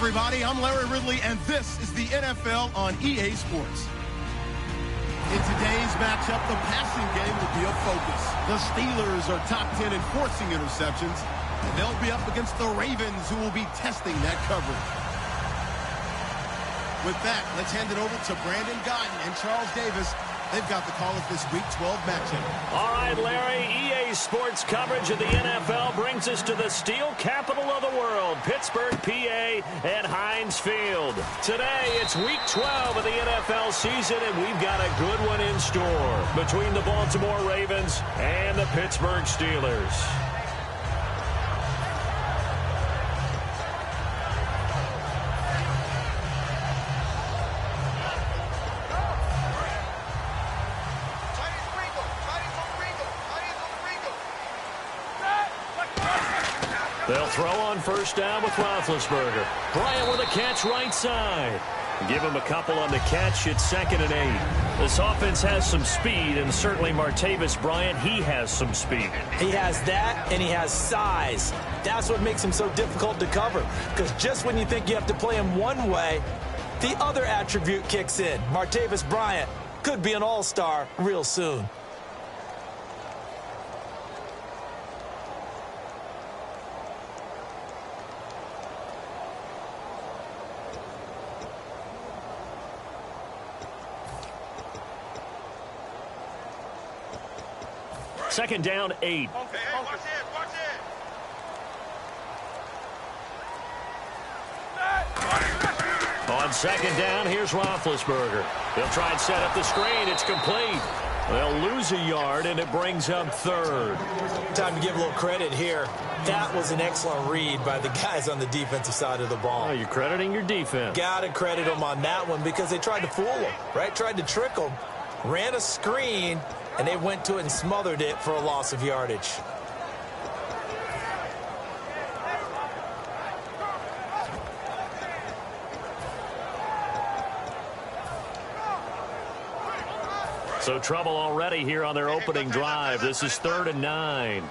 everybody. I'm Larry Ridley, and this is the NFL on EA Sports. In today's matchup, the passing game will be a focus. The Steelers are top 10 in forcing interceptions, and they'll be up against the Ravens, who will be testing that coverage. With that, let's hand it over to Brandon Godden and Charles Davis. They've got the call of this Week 12 matchup. All right, Larry, EA Sports coverage of the NFL brings us to the steel capital of the world, Pittsburgh, PA, and Heinz Field. Today, it's Week 12 of the NFL season, and we've got a good one in store between the Baltimore Ravens and the Pittsburgh Steelers. They'll throw on first down with Roethlisberger. Bryant with a catch right side. Give him a couple on the catch. It's 2nd and 8. This offense has some speed, and certainly Martavis Bryant, he has some speed. He has that, and he has size. That's what makes him so difficult to cover, because just when you think you have to play him one way, the other attribute kicks in. Martavis Bryant could be an all-star real soon. Second down, 8. Okay, watch it, watch it. On second down, here's Roethlisberger. He'll try and set up the screen. It's complete. They'll lose a yard, and it brings up 3rd. Time to give a little credit here. That was an excellent read by the guys on the defensive side of the ball. Oh, you're crediting your defense. Got to credit them on that one because they tried to fool them, right? Tried to trick them. Ran a screen, and they went to it and smothered it for a loss of yardage. So trouble already here on their opening drive. This is 3rd and 9.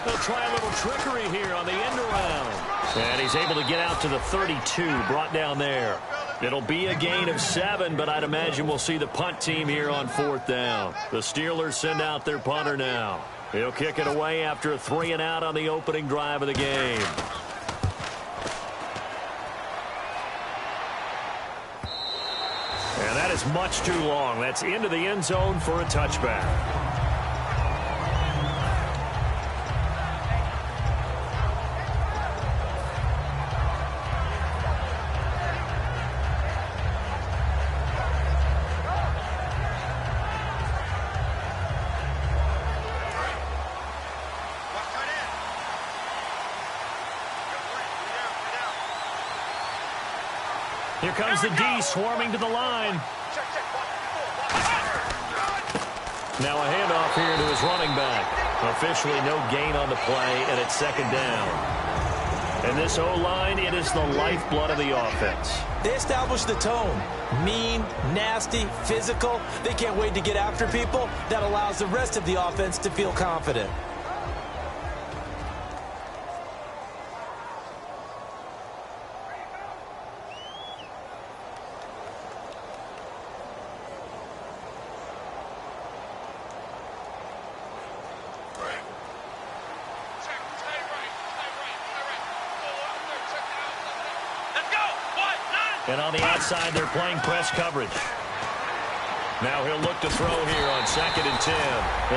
They'll try a little trickery here on the end around. And he's able to get out to the 32, brought down there. It'll be a gain of 7, but I'd imagine we'll see the punt team here on 4th down. The Steelers send out their punter now. He'll kick it away after a 3-and-out on the opening drive of the game. And that is much too long. That's into the end zone for a touchback. Here comes the D swarming to the line. Now a handoff here to his running back. Officially no gain on the play, and it's 2nd down. And this O-line, it is the lifeblood of the offense. They established the tone. Mean, nasty, physical. They can't wait to get after people. That allows the rest of the offense to feel confident. And on the outside, they're playing press coverage. Now he'll look to throw here on 2nd and 10.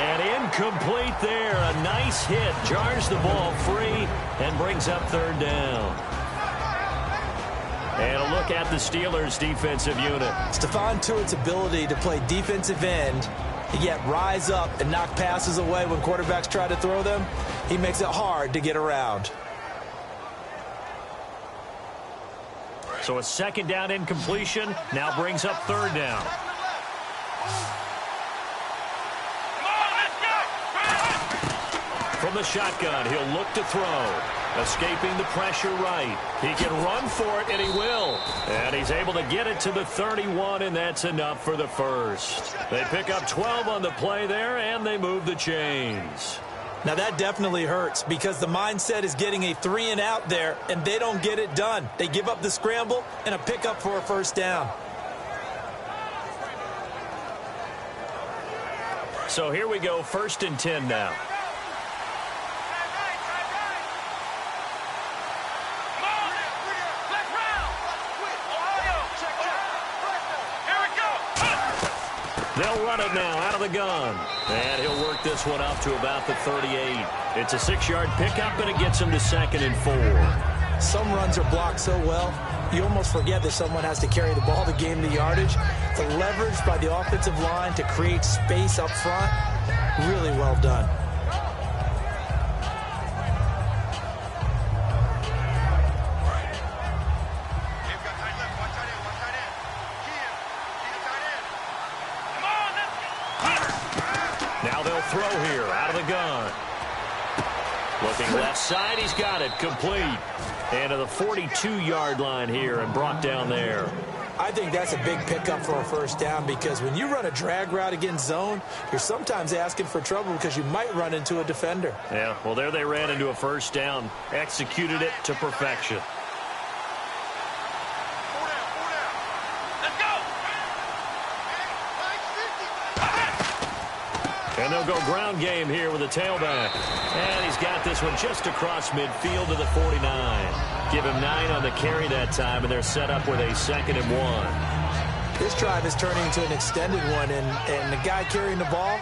And incomplete there. A nice hit. Jars the ball free and brings up 3rd down. And a look at the Steelers' defensive unit. Stephon Tuitt's ability to play defensive end, yet rise up and knock passes away when quarterbacks try to throw them, he makes it hard to get around. So a 2nd down incompletion now brings up 3rd down. From the shotgun, he'll look to throw. Escaping the pressure right. He can run for it, and he will. And he's able to get it to the 31, and that's enough for the first. They pick up 12 on the play there, and they move the chains. Now, that definitely hurts because the mindset is getting a 3-and-out there, and they don't get it done. They give up the scramble and a pickup for a first down. So here we go, 1st and 10 now. They'll run it now out of the gun. And he'll work this one up to about the 38. It's a 6-yard pickup, and it gets him to 2nd and 4. Some runs are blocked so well, you almost forget that someone has to carry the ball to gain the yardage. The leverage by the offensive line to create space up front, really well done. Now they'll throw here out of the gun. Looking left side, he's got it complete. And to the 42-yard line here and brought down there. I think that's a big pickup for a first down because when you run a drag route against zone, you're sometimes asking for trouble because you might run into a defender. Yeah, well, there they ran into a first down. Executed it to perfection. And they'll go ground game here with a tailback. And he's got this one just across midfield to the 49. Give him 9 on the carry that time, and they're set up with a 2nd and 1. This drive is turning into an extended one, and the guy carrying the ball,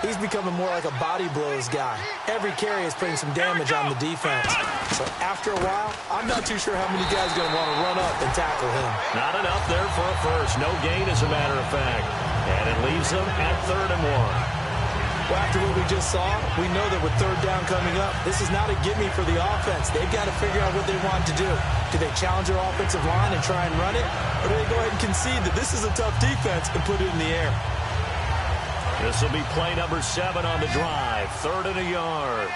he's becoming more like a body blows guy. Every carry is putting some damage on the defense. So after a while, I'm not too sure how many guys are going to want to run up and tackle him. Not enough there for a first. No gain, as a matter of fact. And it leaves them at 3rd and 1. Well, after what we just saw, we know that with 3rd down coming up, this is not a gimme for the offense. They've got to figure out what they want to do. Do they challenge their offensive line and try and run it? Or do they go ahead and concede that this is a tough defense and put it in the air? This will be play number 7 on the drive. 3rd and a yard.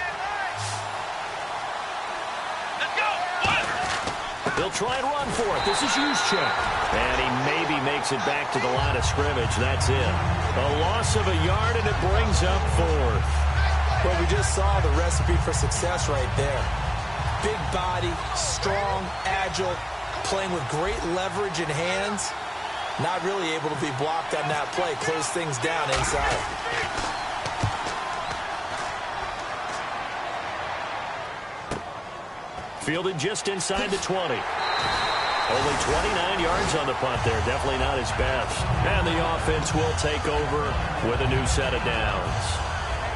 They'll try and run for it. This is Juszczyk. And he maybe makes it back to the line of scrimmage. That's it. A loss of a yard, and it brings up 4th. Well, we just saw the recipe for success right there. Big body, strong, agile, playing with great leverage in hands. Not really able to be blocked on that play. Close things down inside. Fielded just inside the 20. Only 29 yards on the punt there. Definitely not his best. And the offense will take over with a new set of downs.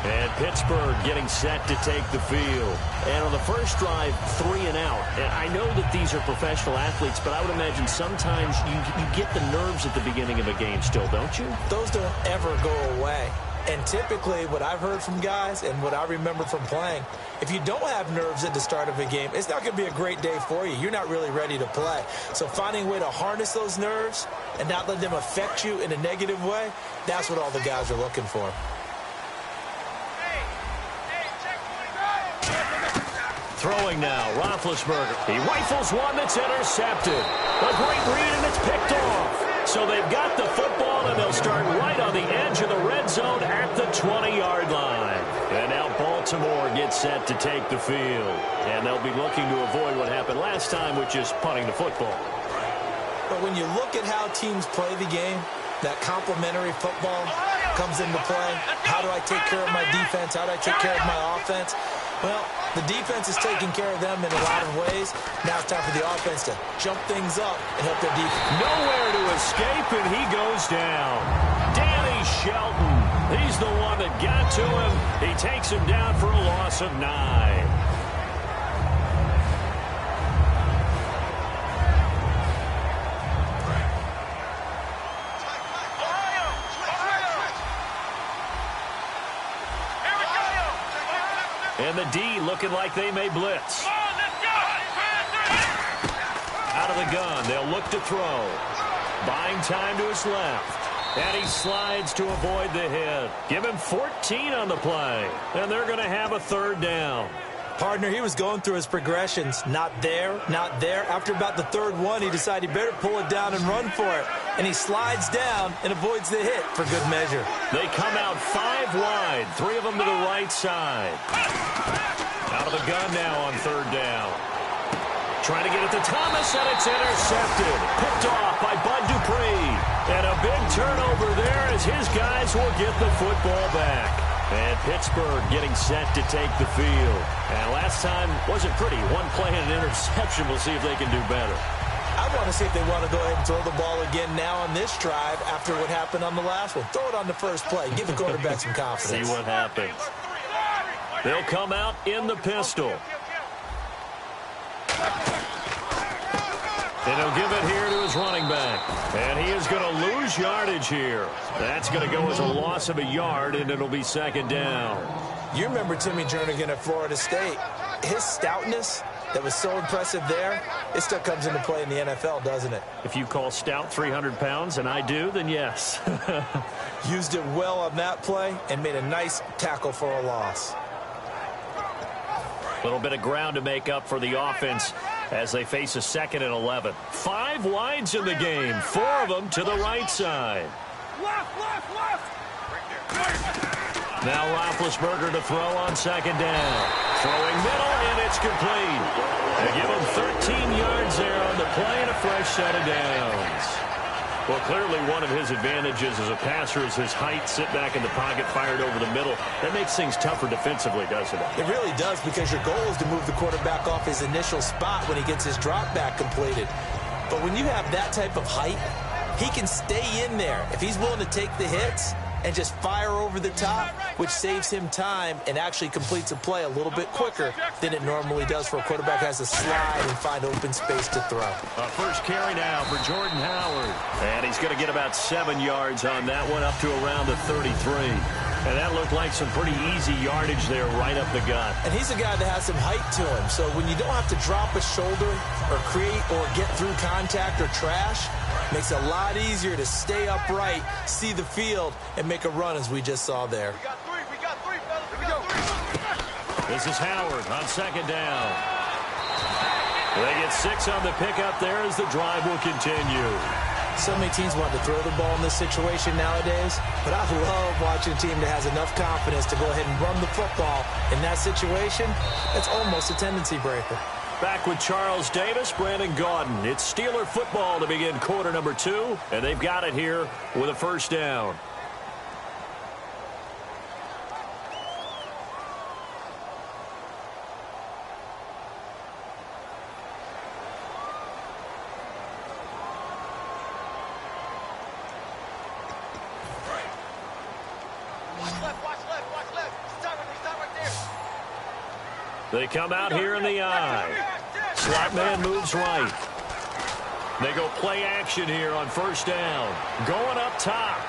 And Pittsburgh getting set to take the field. And on the first drive, 3 and out. And I know that these are professional athletes, but I would imagine sometimes you get the nerves at the beginning of a game still, don't you? Those don't ever go away. And typically, what I've heard from guys and what I remember from playing, if you don't have nerves at the start of a game, it's not going to be a great day for you. You're not really ready to play. So finding a way to harness those nerves and not let them affect you in a negative way, that's what all the guys are looking for. Throwing now, Roethlisberger. He rifles one that's intercepted. A great read, and it's picked off. So they've got the football, and they'll start right on the edge of the red zone at the 20-yard line. And now Baltimore gets set to take the field. And they'll be looking to avoid what happened last time, which is punting the football. But when you look at how teams play the game, that complementary football comes into play. How do I take care of my defense? How do I take care of my offense? Well, the defense is taking care of them in a lot of ways. Now it's time for the offense to jump things up and help their defense. Nowhere to escape, and he goes down. Danny Shelton. He's the one that got to him. He takes him down for a loss of 9. And the D looking like they may blitz. Out of the gun, they'll look to throw. Buying time to his left. And he slides to avoid the hit. Give him 14 on the play. And they're going to have a 3rd down. Partner, he was going through his progressions. Not there, not there. After about the third one, he decided he better pull it down and run for it. And he slides down and avoids the hit for good measure. They come out 5 wide, 3 of them to the right side. Out of the gun now on third down. Trying to get it to Thomas, and it's intercepted. Picked off by Bud Dupree. And a big turnover there as his guys will get the football back. And Pittsburgh getting set to take the field. And last time wasn't pretty. One play and an interception. We'll see if they can do better. I want to see if they want to go ahead and throw the ball again now on this drive after what happened on the last one. Throw it on the first play. Give the quarterback some confidence. See what happens. They'll come out in the pistol. And he'll give it here to his running back. And he is going to lose yardage here. That's going to go as a loss of a yard, and it'll be second down. You remember Timmy Jernigan at Florida State. His stoutness that was so impressive there, it still comes into play in the NFL, doesn't it? If you call stout 300 pounds, and I do, then yes. Used it well on that play and made a nice tackle for a loss. A little bit of ground to make up for the offense as they face a 2nd and 11. 5 wides in the game, 4 of them to the right side. Left. Now Roethlisberger to throw on second down. Throwing middle, and it's complete. They give him 13 yards there on the play and a fresh set of downs. Well, clearly one of his advantages as a passer is his height. Sit back in the pocket, fired over the middle. That makes things tougher defensively, doesn't it? It really does, because your goal is to move the quarterback off his initial spot when he gets his drop back completed. But when you have that type of height, he can stay in there if he's willing to take the hits and just fire over the top, which saves him time and actually completes a play a little bit quicker than it normally does for a quarterback who has to slide and find open space to throw. First carry now for Jordan Howard. And he's going to get about 7 yards on that one, up to around the 33. And that looked like some pretty easy yardage there right up the gut. And he's a guy that has some height to him. So when you don't have to drop a shoulder or create or get through contact or trash, makes it a lot easier to stay upright, see the field, and make a run as we just saw there. We got three, fellas. Here we go. This is Howard on second down. They get 6 on the pickup there as the drive will continue. So many teams want to throw the ball in this situation nowadays, but I love watching a team that has enough confidence to go ahead and run the football. In that situation, it's almost a tendency breaker. Back with Charles Davis, Brandon Gaudin. It's Steeler football to begin quarter number 2, and they've got it here with a first down. Watch left. Stop right there. They come out here in the eye. Slot man moves right. They go play action here on first down. Going up top.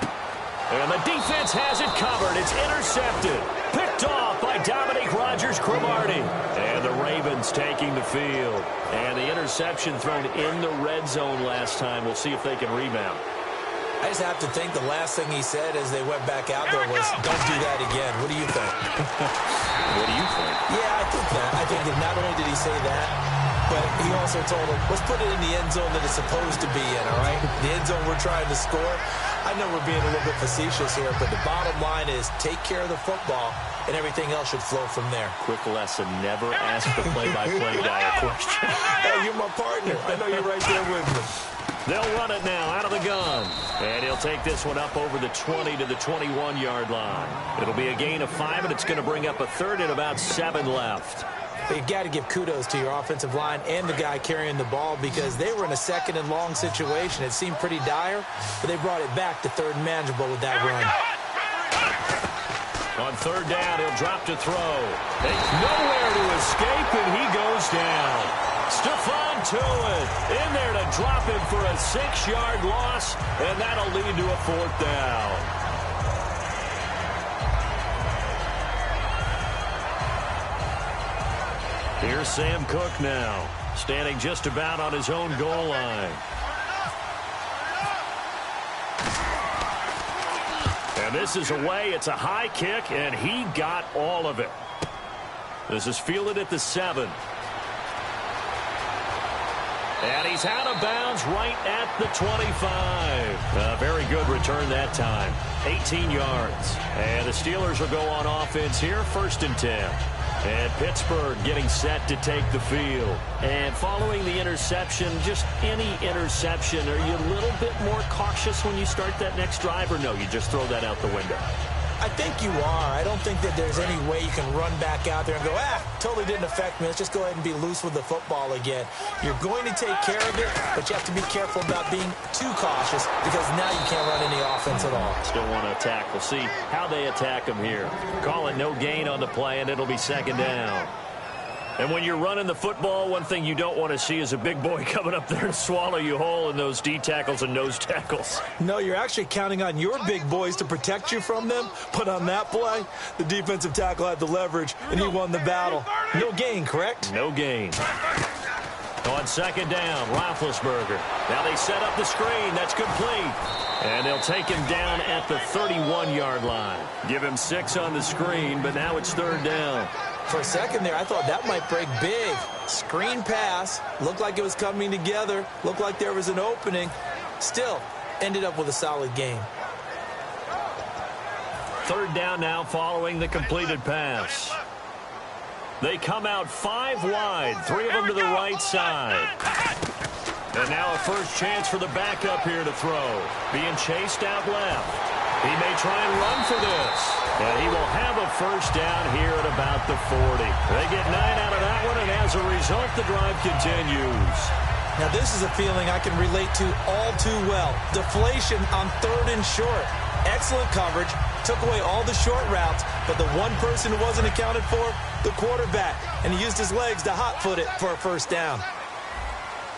And the defense has it covered. It's intercepted. Picked off by Dominique Rodgers-Cromartie. And the Ravens taking the field. And the interception thrown in the red zone last time. We'll see if they can rebound. I just have to think the last thing he said as they went back out there was, don't do that again. What do you think? What do you think? Yeah, I think that. I think that not only did he say that, but he also told him, let's put it in the end zone that it's supposed to be in, all right? The end zone we're trying to score. I know we're being a little bit facetious here, but the bottom line is take care of the football, and everything else should flow from there. Quick lesson, never ask the play-by-play guy a question. Hey, you're my partner. I know you're right there with me. They'll run it now out of the gun. And he'll take this one up over the 20 to the 21-yard line. It'll be a gain of 5, and it's going to bring up a third and about 7 left. You've got to give kudos to your offensive line and the guy carrying the ball, because they were in a 2nd and long situation. It seemed pretty dire, but they brought it back to 3rd and manageable with that run. On 3rd down, he'll drop to throw. There's nowhere to escape, and he goes down. Stephon Tuitt in there to drop him for a 6-yard loss, and that'll lead to a 4th down. Here's Sam Cook now, standing just about on his own goal line. And this is away. It's a high kick, and he got all of it. This is fielded at the 7. And he's out of bounds right at the 25. A very good return that time. 18 yards. And the Steelers will go on offense here, 1st and 10. And Pittsburgh getting set to take the field. And following the interception, just any interception, are you a little bit more cautious when you start that next drive, or no, you just throw that out the window? I think you are. I don't think that there's any way you can run back out there and go, totally didn't affect me. Let's just go ahead and be loose with the football again. You're going to take care of it, but you have to be careful about being too cautious because now you can't run any offense at all. Still want to attack. We'll see how they attack them here. Call it no gain on the play, and it'll be 2nd down. And when you're running the football, one thing you don't want to see is a big boy coming up there to swallow you whole in those D tackles and nose tackles. No, you're actually counting on your big boys to protect you from them. But on that play, the defensive tackle had the leverage, and he won the battle. No gain, correct? No gain. On 2nd down, Roethlisberger. Now they set up the screen. That's complete. And they'll take him down at the 31-yard line. Give him 6 on the screen, but now it's 3rd down. For a second there, I thought that might break big. Screen pass. Looked like it was coming together. Looked like there was an opening. Still, ended up with a solid game. 3rd down now following the completed pass. They come out 5 wide, 3 of them to the right side. And now a first chance for the backup here to throw. Being chased out left. He may try and run for this. And he will have a first down here at about the 40. They get 9 out of that one, and as a result, the drive continues. Now, this is a feeling I can relate to all too well. Deflation on 3rd and short. Excellent coverage. Took away all the short routes, but the one person who wasn't accounted for, the quarterback. And he used his legs to hot-foot it for a first down.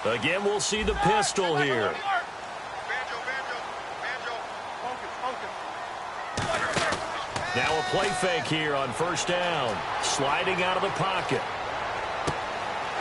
Again, we'll see the pistol here. Now a play fake here on 1st down. Sliding out of the pocket.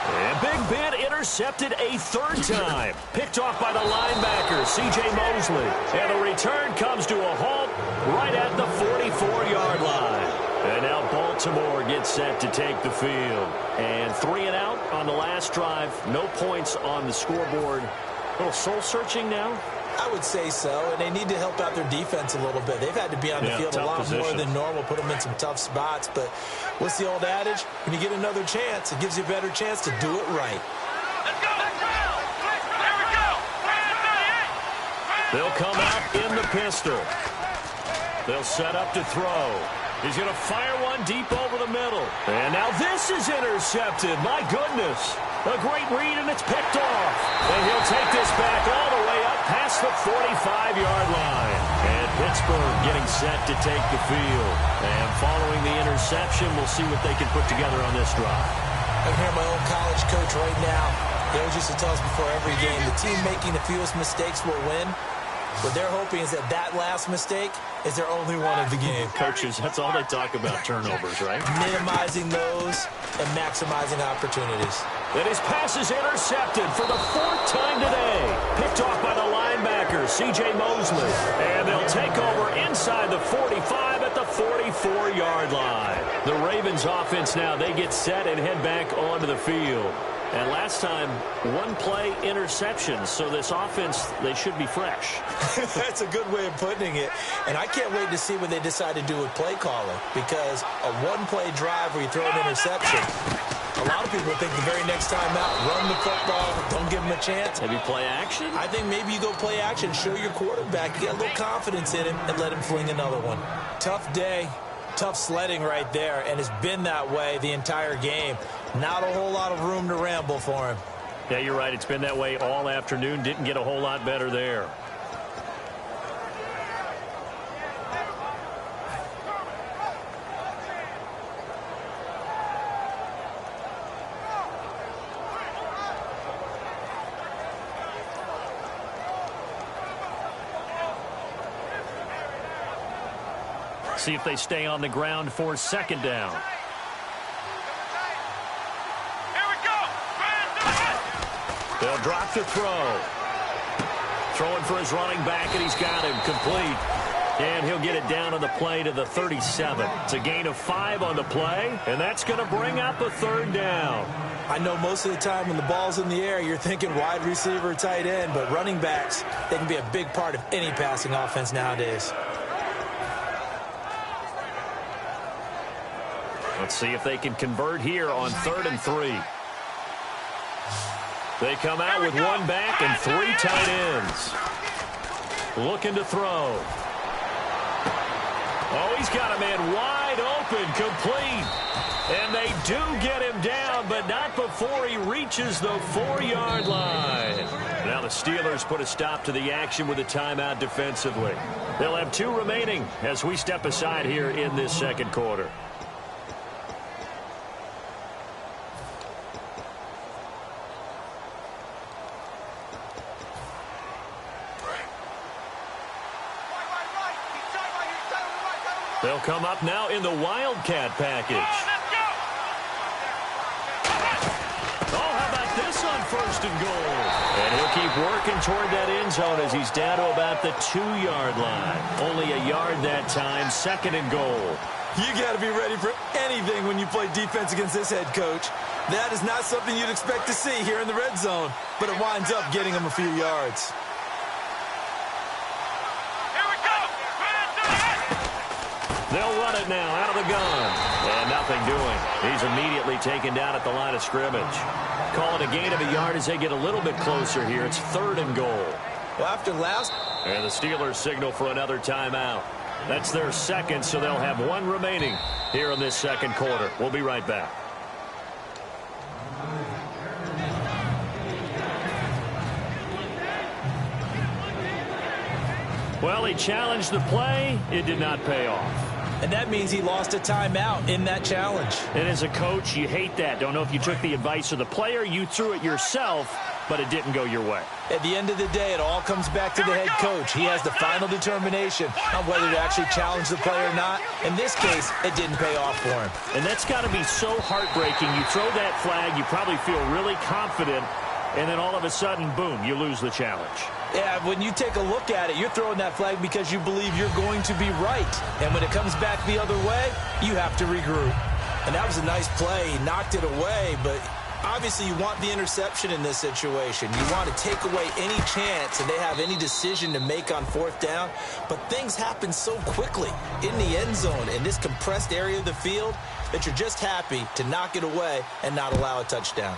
And Big Ben intercepted a 3rd time. Picked off by the linebacker, C.J. Mosley. And the return comes to a halt right at the 44-yard line. And now Baltimore gets set to take the field. And 3 and out on the last drive. No points on the scoreboard. A little soul-searching now. I would say so, and they need to help out their defense a little bit. They've had to be on the field a lot more than normal, put them in some tough spots. But what's the old adage? When you get another chance, it gives you a better chance to do it right. Let's go! Here we go! They'll come out in the pistol. They'll set up to throw. He's going to fire one deep over the middle. And now this is intercepted. My goodness. A great read, and it's picked off. And he'll take this back all the way up past the 45-yard line. And Pittsburgh getting set to take the field. And following the interception, we'll see what they can put together on this drive. I can hear my old college coach right now. He always used to tell us before every game, the team making the fewest mistakes will win. What they're hoping is that last mistake is their only one of the game. Coaches, that's all they talk about, turnovers, right? Minimizing those and maximizing opportunities. And his pass is intercepted for the 4th time today. Picked off by the linebacker, C.J. Mosley. And they'll take over inside the 45 at the 44-yard line. The Ravens offense now, they get set and head back onto the field. And last time, 1 play interception. So this offense, they should be fresh. That's a good way of putting it. And I can't wait to see what they decide to do with play calling. Because a 1-play drive where you throw an interception, a lot of people think the very next time out, run the football, don't give him a chance. Maybe play action? I think maybe you go play action, show your quarterback, you get a little confidence in him, and let him fling another one. Tough day. Tough sledding right there, and it's been that way the entire game. Not a whole lot of room to ramble for him. Yeah, you're right. It's been that way all afternoon. Didn't get a whole lot better there. See if they stay on the ground for 2nd down. Here we go! They'll drop the throw. Throwing for his running back, and he's got him complete. And he'll get it down on the play to the 37. It's a gain of 5 on the play, and that's going to bring up a third down. I know most of the time when the ball's in the air, you're thinking wide receiver, tight end, but running backs, they can be a big part of any passing offense nowadays. Let's see if they can convert here on 3rd and 3. They come out with one back and 3 tight ends. Looking to throw. Oh, he's got a man wide open, complete. And they do get him down, but not before he reaches the 4-yard line. Now the Steelers put a stop to the action with a timeout defensively. They'll have 2 remaining as we step aside here in this second quarter. They'll come up now in the Wildcat package. Oh, how about this on 1st and goal? And he'll keep working toward that end zone as he's down to about the 2-yard line. Only a yard that time, 2nd and goal. You got to be ready for anything when you play defense against this head coach. That is not something you'd expect to see here in the red zone, but it winds up getting him a few yards. They'll run it now out of the gun. And nothing doing. He's immediately taken down at the line of scrimmage. Call it a gain of a yard as they get a little bit closer here. It's 3rd and goal. Well, after last... And the Steelers signal for another timeout. That's their 2nd, so they'll have 1 remaining here in this second quarter. We'll be right back. Well, he challenged the play. It did not pay off. And that means he lost a timeout in that challenge. And as a coach, you hate that. Don't know if you took the advice of the player, you threw it yourself, but it didn't go your way. At the end of the day, it all comes back to the head coach. He has the final determination on whether to actually challenge the play or not. In this case, it didn't pay off for him. And that's got to be so heartbreaking. You throw that flag, you probably feel really confident, and then all of a sudden, boom, you lose the challenge. Yeah, when you take a look at it, you're throwing that flag because you believe you're going to be right. And when it comes back the other way, you have to regroup. And that was a nice play. He knocked it away, but obviously you want the interception in this situation. You want to take away any chance and they have any decision to make on 4th down. But things happen so quickly in the end zone in this compressed area of the field that you're just happy to knock it away and not allow a touchdown.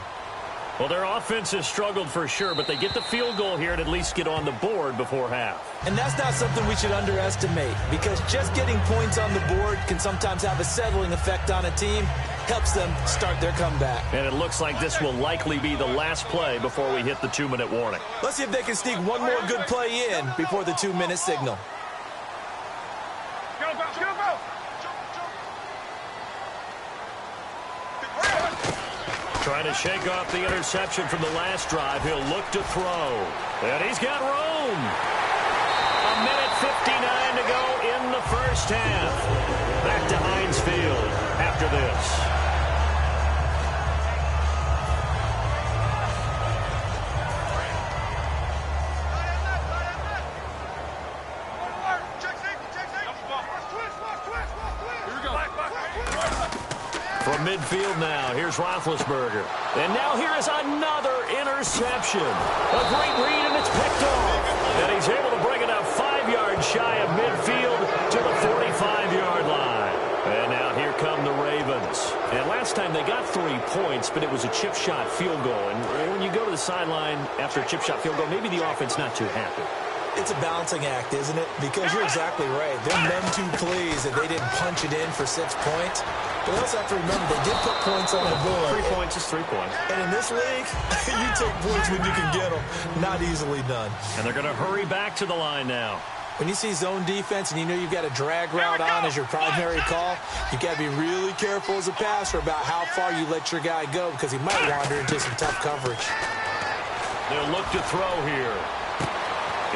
Well, their offense has struggled for sure, but they get the field goal here and at least get on the board before half. And that's not something we should underestimate, because just getting points on the board can sometimes have a settling effect on a team, helps them start their comeback. And it looks like this will likely be the last play before we hit the 2-minute warning. Let's see if they can sneak one more good play in before the 2-minute signal. Go, go, go, go! Trying to shake off the interception from the last drive. He'll look to throw. And he's got room. 1:59 to go in the first half. Back to Heinz Field after this. From midfield now, here's Roethlisberger. And now here is another interception. A great read, and it's picked off. And he's able to bring it up 5 yards shy of midfield to the 45-yard line. And now here come the Ravens. And last time they got 3 points, but it was a chip shot field goal. And when you go to the sideline after a chip shot field goal, maybe the offense not too happy. It's a balancing act, isn't it? Because you're exactly right. They're none too pleased that they didn't punch it in for 6 points. But we also have to remember they did put points on the board. 3 points is 3 points. And in this league, you take points when you can get them. Not easily done. And they're going to hurry back to the line now. When you see zone defense and you know you've got a drag route on as your primary call, you've got to be really careful as a passer about how far you let your guy go, because he might wander into some tough coverage. They'll look to throw here.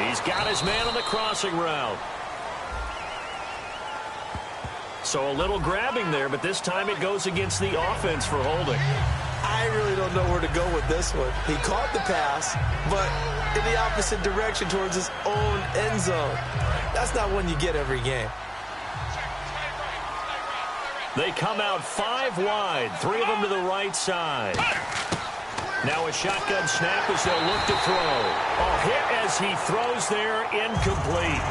He's got his man on the crossing route. So a little grabbing there, but this time it goes against the offense for holding. I really don't know where to go with this one. He caught the pass, but in the opposite direction towards his own end zone. That's not one you get every game. They come out 5 wide, 3 of them to the right side. Now a shotgun snap as they'll look to throw. Hit as he throws there, incomplete.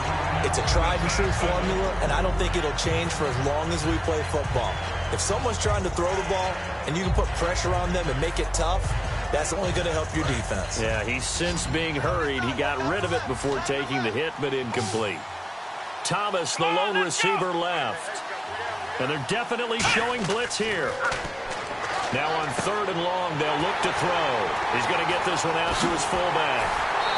It's a tried-and-true formula, and I don't think it'll change for as long as we play football. If someone's trying to throw the ball and you can put pressure on them and make it tough, that's only going to help your defense. Yeah, he's since being hurried. He got rid of it before taking the hit, but incomplete. Thomas, the lone receiver, left. And they're definitely showing blitz here. Now on 3rd and long, they'll look to throw. He's going to get this one out to his fullback.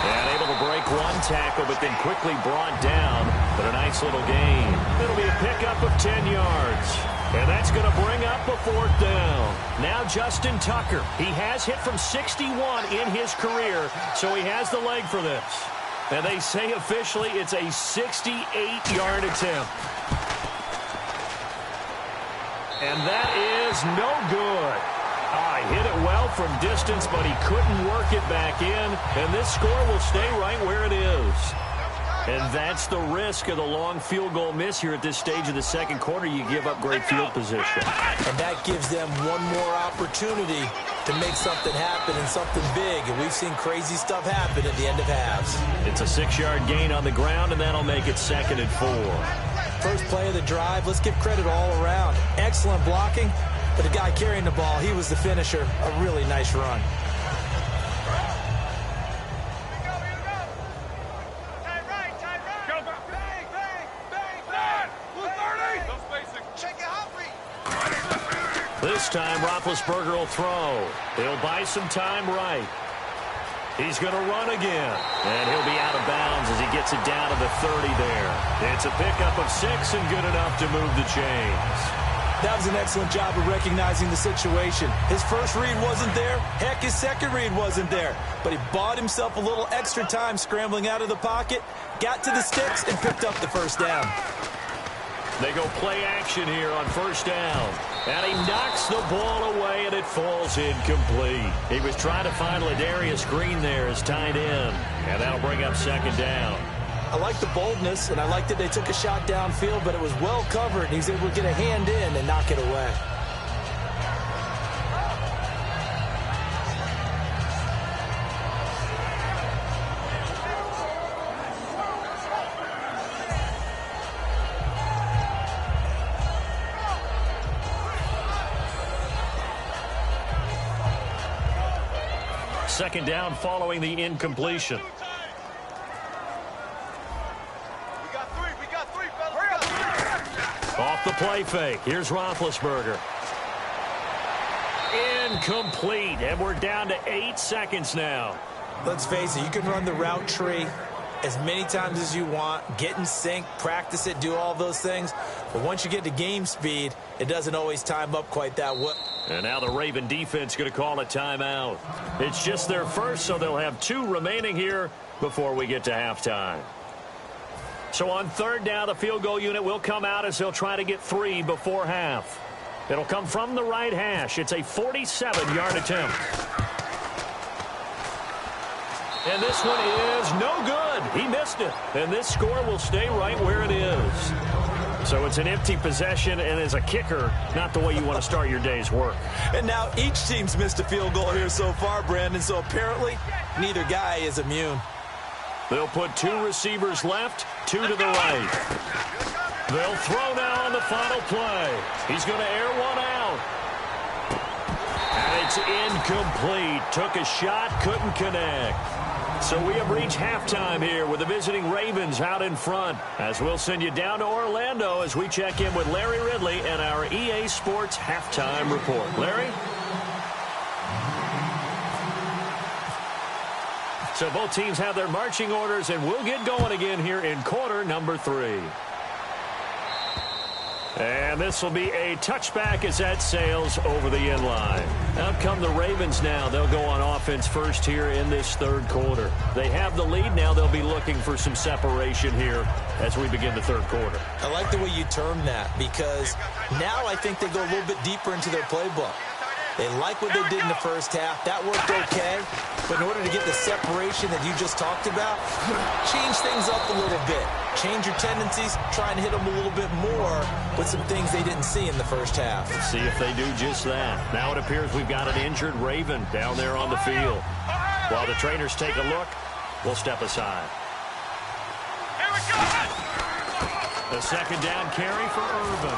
And able to break 1 tackle, but then quickly brought down. But a nice little gain. It'll be a pickup of 10 yards. And that's going to bring up a 4th down. Now Justin Tucker. He has hit from 61 in his career, so he has the leg for this. And they say officially it's a 68-yard attempt. And that is no good. He hit it well from distance, but he couldn't work it back in. And this score will stay right where it is. And that's the risk of the long field goal miss here at this stage of the second quarter. You give up great field position. And that gives them one more opportunity to make something happen and something big. And we've seen crazy stuff happen at the end of halves. It's a 6-yard gain on the ground, and that'll make it 2nd and 4. First play of the drive, let's give credit all around. Excellent blocking, but the guy carrying the ball, he was the finisher. A really nice run. This time, Roethlisberger will throw. He'll buy some time right. He's going to run again. And he'll be out of bounds as he gets it down to the 30 there. It's a pickup of 6 and good enough to move the chains. That was an excellent job of recognizing the situation. His first read wasn't there. Heck, his second read wasn't there. But he bought himself a little extra time scrambling out of the pocket, got to the sticks, and picked up the 1st down. They go play action here on 1st down. And he knocks the ball away, and it falls incomplete. He was trying to find Ladarius Green there as tight end. And that'll bring up 2nd down. I like the boldness, and I like that they took a shot downfield, but it was well covered, and he's able to get a hand in and knock it away. Second down following the incompletion. We got three, fellas. Off the play fake. Here's Roethlisberger. Incomplete. And we're down to 8 seconds now. Let's face it, you can run the route tree as many times as you want, get in sync, practice it, do all those things. But once you get to game speed, it doesn't always time up quite that well. And now the Raven defense going to call a timeout. It's just their first, so they'll have 2 remaining here before we get to halftime. So on 3rd down, the field goal unit will come out as they'll try to get 3 before half. It'll come from the right hash. It's a 47-yard attempt. And this one is no good. He missed it. And this score will stay right where it is. So it's an empty possession, and as a kicker, not the way you want to start your day's work. And now each team's missed a field goal here so far, Brandon, so apparently neither guy is immune. They'll put 2 receivers left, 2 to the right. They'll throw now on the final play. He's going to air one out. And it's incomplete. Took a shot, couldn't connect. So we have reached halftime here with the visiting Ravens out in front. As we'll send you down to Orlando as we check in with Larry Ridley and our EA Sports Halftime Report. Larry? So both teams have their marching orders, and we'll get going again here in quarter number 3. And this will be a touchback as that sails over the end line. Out come the Ravens now. They'll go on offense first here in this 3rd quarter. They have the lead now. They'll be looking for some separation here as we begin the 3rd quarter. I like the way you term that because now I think they go a little bit deeper into their playbook. They like what they did in the first half. That worked okay. But in order to get the separation that you just talked about, change things up a little bit. Change your tendencies. Try and hit them a little bit more with some things they didn't see in the first half. Let's see if they do just that. Now it appears we've got an injured Raven down there on the field. While the trainers take a look, we'll step aside. Here we go. A second down carry for Irvin.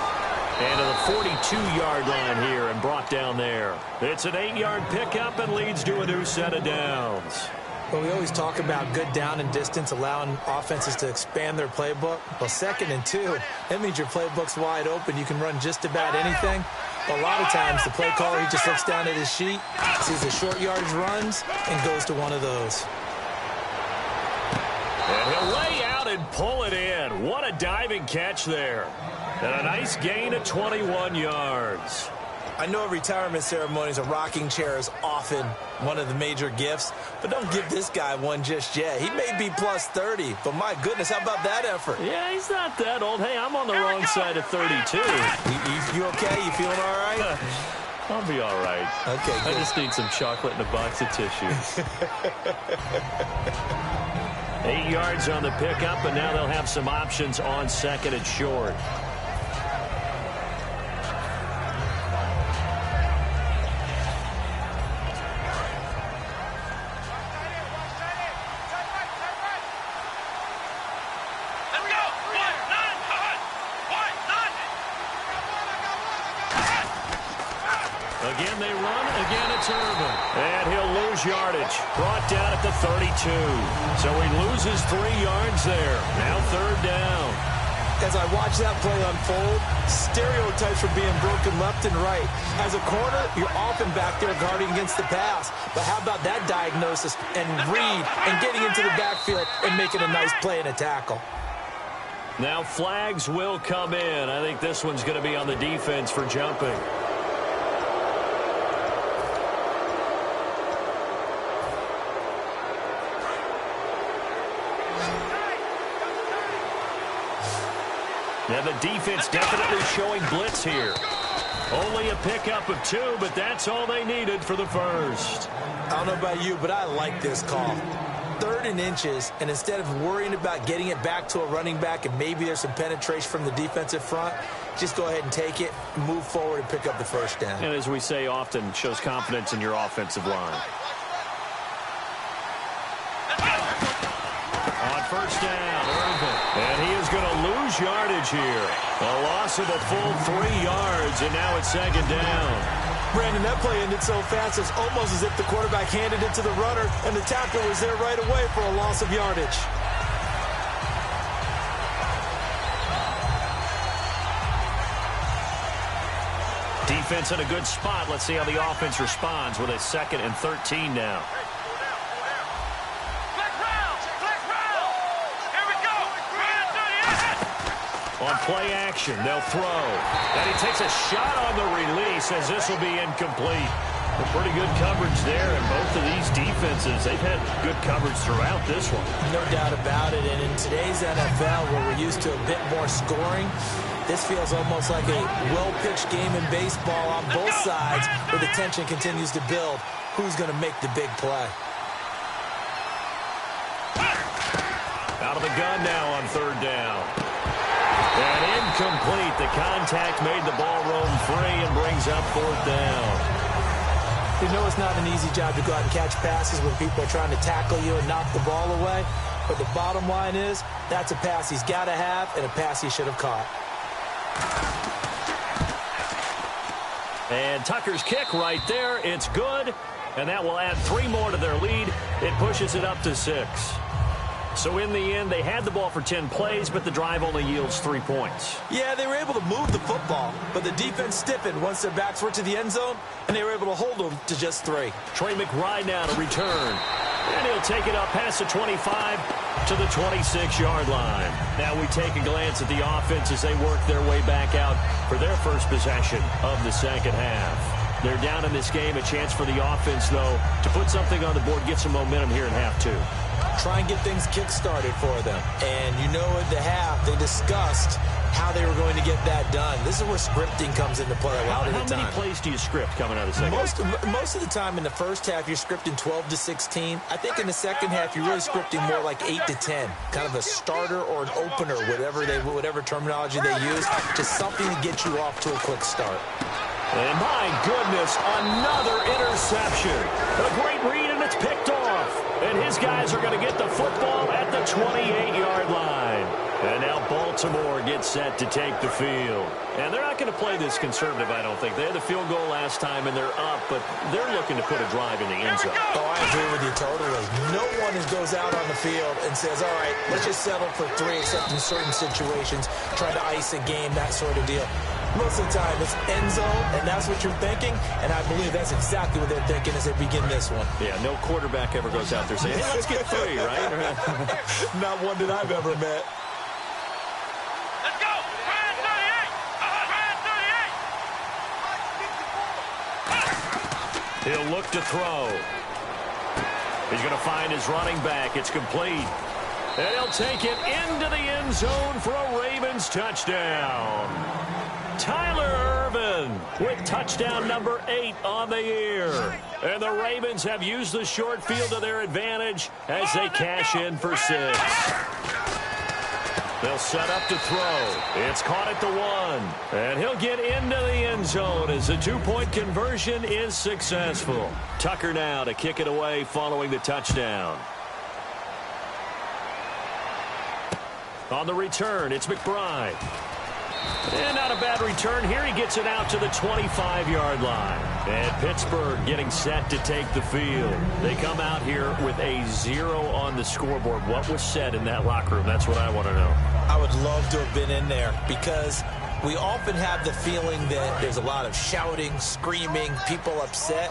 And to the 42-yard line here and brought down there. It's an 8-yard pickup and leads to a new set of downs. Well, we always talk about good down and distance, allowing offenses to expand their playbook. Well, 2nd and 2, that means your playbook's wide open. You can run just about anything. But a lot of times, the play caller, he just looks down at his sheet, sees the short yardage runs, and goes to one of those. And he'll lay out and pull it in. What a diving catch there. And a nice gain of 21 yards. I know at retirement ceremonies, a rocking chair is often one of the major gifts, but don't give this guy one just yet. He may be plus 30, but my goodness, how about that effort? Yeah, he's not that old. Hey, I'm on the wrong side of 32. You okay? You feeling all right? I'll be all right. Okay, good. I just need some chocolate and a box of tissues. 8 yards on the pickup, and now they'll have some options on 2nd and short. Again they run, again it's Irvin. And he'll lose yardage. Brought down at the 32. So he loses 3 yards there. Now 3rd down. As I watch that play unfold, stereotypes are being broken left and right. As a corner, you're often back there guarding against the pass. But how about that diagnosis and read and getting into the backfield and making a nice play and a tackle? Now flags will come in. I think this one's going to be on the defense for jumping. Now the defense definitely showing blitz here. Only a pickup of 2, but that's all they needed for the first. I don't know about you, but I like this call. 3rd and inches, and instead of worrying about getting it back to a running back and maybe there's some penetration from the defensive front, just go ahead and take it, move forward, and pick up the first down. And as we say often, shows confidence in your offensive line. On first down, Irvin. And he is going to lose yardage here. A loss of a full 3 yards, and now it's 2nd down. Brandon, that play ended so fast, it's almost as if the quarterback handed it to the runner, and the tackle was there right away for a loss of yardage. Defense in a good spot. Let's see how the offense responds with a 2nd and 13 now. On play action, they'll throw. And he takes a shot on the release as this will be incomplete. A pretty good coverage there, and both of these defenses, they've had good coverage throughout this one. No doubt about it, and in today's NFL, where we're used to a bit more scoring, this feels almost like a well-pitched game in baseball on both sides, where the tension continues to build. Who's going to make the big play? Out of the gun now on 3rd down. And incomplete. The contact made the ball roam free and brings up 4th down. You know it's not an easy job to go out and catch passes when people are trying to tackle you and knock the ball away. But the bottom line is, that's a pass he's got to have and a pass he should have caught. And Tucker's kick right there. It's good. And that will add 3 more to their lead. It pushes it up to 6. So in the end, they had the ball for 10 plays, but the drive only yields 3 points. Yeah, they were able to move the football, but the defense stiffened once their backs were to the end zone, and they were able to hold them to just 3. Trey McBride now to return. And he'll take it up past the 25 to the 26-yard line. Now we take a glance at the offense as they work their way back out for their first possession of the 2nd half. They're down in this game. A chance for the offense, though, to put something on the board, get some momentum here in half 2. try and get things kick-started for them. And you know at the half, they discussed how they were going to get that done. This is where scripting comes into play a lot of the time. How many plays do you script coming out of the second half? Most of the time in the first half, you're scripting 12 to 16. I think in the second half, you're really scripting more like 8 to 10. Kind of a starter or an opener, whatever terminology they use. Just something to get you off to a quick start. And my goodness, another interception. A great read, and it's picked off. And his guys are going to get the football at the 28-yard line. And now Baltimore gets set to take the field. And they're not going to play this conservative, I don't think. They had the field goal last time, and they're up, but they're looking to put a drive in the end zone. Oh, I agree with you totally. No one goes out on the field and says, all right, let's just settle for 3, except in certain situations, try to ice a game, that sort of deal. Most of the time, it's end zone, and that's what you're thinking, and I believe that's exactly what they're thinking as they begin this one. Yeah, no quarterback ever goes out there saying, hey, let's get 3, right? Not one that I've ever met. Let's go! Brand 38! He'll look to throw. He's going to find his running back. It's complete. And he'll take it into the end zone for a Ravens touchdown. Tyler Ervin with touchdown number 8 on the year. And the Ravens have used the short field to their advantage as they cash in for 6. They'll set up to throw. It's caught at the 1. And he'll get into the end zone as the 2-point conversion is successful. Tucker now to kick it away following the touchdown. On the return, it's McBride. And not a bad return here. He gets it out to the 25-yard line. And Pittsburgh getting set to take the field. They come out here with a 0 on the scoreboard. What was said in that locker room? That's what I want to know. I would love to have been in there because we often have the feeling that there's a lot of shouting, screaming, people upset.